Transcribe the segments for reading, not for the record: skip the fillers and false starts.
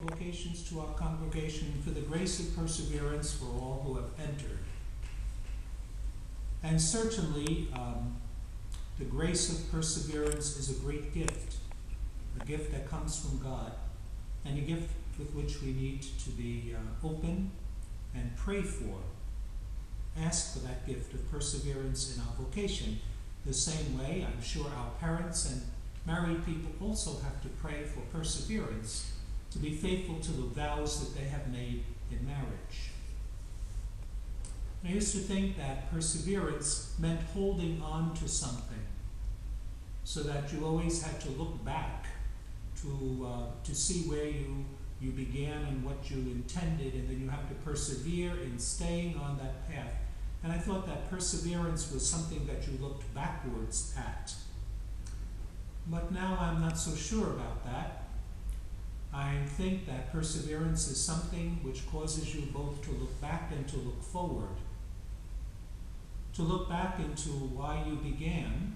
Vocations to our congregation for the grace of perseverance for all who have entered. And certainly, the grace of perseverance is a great gift, a gift that comes from God, and a gift with which we need to be open and pray for. Ask for that gift of perseverance in our vocation. The same way, I'm sure our parents and married people also have to pray for perseverance, to be faithful to the vows that they have made in marriage. I used to think that perseverance meant holding on to something, so that you always had to look back to see where you began and what you intended, and then you have to persevere in staying on that path. And I thought that perseverance was something that you looked backwards at. But now I'm not so sure about that. I think that perseverance is something which causes you both to look back and to look forward. To look back into why you began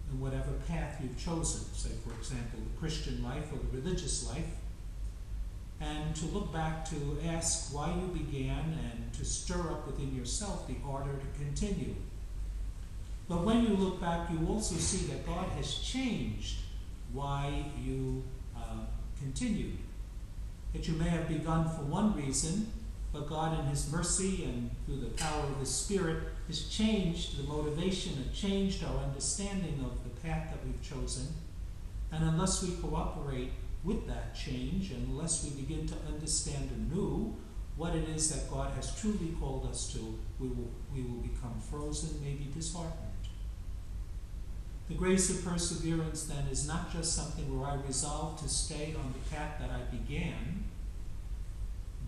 and whatever path you've chosen, say for example the Christian life or the religious life, and to look back to ask why you began and to stir up within yourself the ardor to continue. But when you look back, you also see that God has changed why you continued. That you may have begun for one reason, but God in His mercy and through the power of His Spirit has changed the motivation and changed our understanding of the path that we've chosen. And unless we cooperate with that change, and unless we begin to understand anew what it is that God has truly called us to, we will become frozen, maybe disheartened. The grace of perseverance, then, is not just something where I resolve to stay on the path that I began,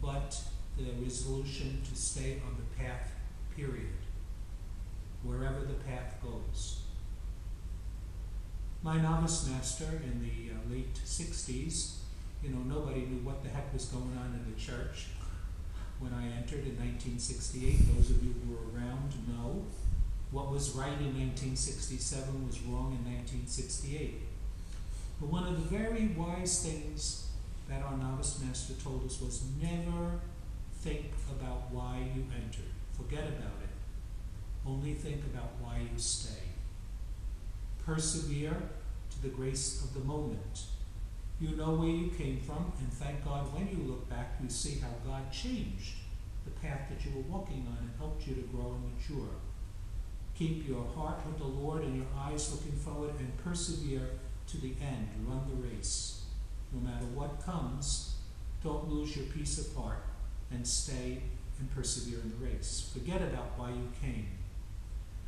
but the resolution to stay on the path, period, wherever the path goes. My novice master in the late 60s, nobody knew what the heck was going on in the church when I entered in 1968. Those of you who were around know. What was right in 1967 was wrong in 1968. But one of the very wise things that our novice master told us was never think about why you entered. Forget about it. Only think about why you stay. Persevere to the grace of the moment. You know where you came from, and thank God when you look back, you see how God changed the path that you were walking on and helped you to grow and mature. Keep your heart with the Lord and your eyes looking forward, and persevere to the end. Run the race. No matter what comes, don't lose your peace of heart, and stay and persevere in the race. Forget about why you came.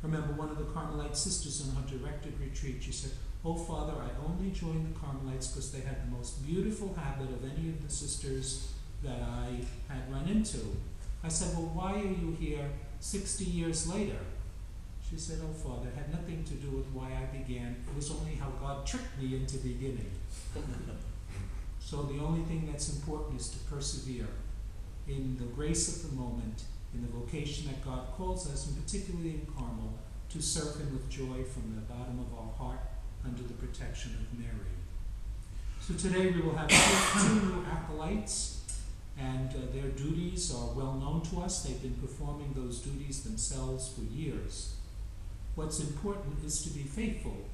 I remember one of the Carmelite sisters on her directed retreat. She said, "Oh, Father, I only joined the Carmelites because they had the most beautiful habit of any of the sisters that I had run into." I said, "Well, why are you here 60 years later?" She said, "Oh, Father, it had nothing to do with why I began. It was only how God tricked me into beginning." So the only thing that's important is to persevere in the grace of the moment, in the vocation that God calls us, and particularly in Carmel, to serve Him with joy from the bottom of our heart under the protection of Mary. So today we will have two new acolytes, and their duties are well known to us. They've been performing those duties themselves for years. What's important is to be faithful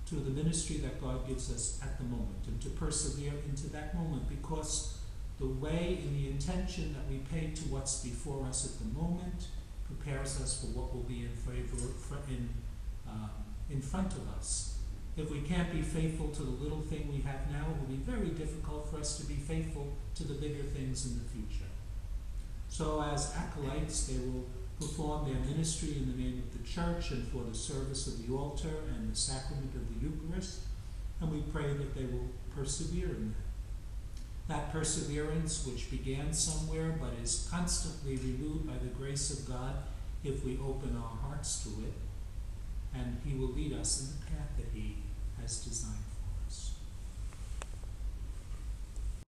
to the ministry that God gives us at the moment, and to persevere into that moment, because the way and the intention that we pay to what's before us at the moment prepares us for what will be in front of us. If we can't be faithful to the little thing we have now, it will be very difficult for us to be faithful to the bigger things in the future. So as acolytes, they will perform their ministry in the name of the church and for the service of the altar and the sacrament of the Eucharist, and we pray that they will persevere in that. That perseverance, which began somewhere but is constantly renewed by the grace of God if we open our hearts to it, and He will lead us in the path that He has designed.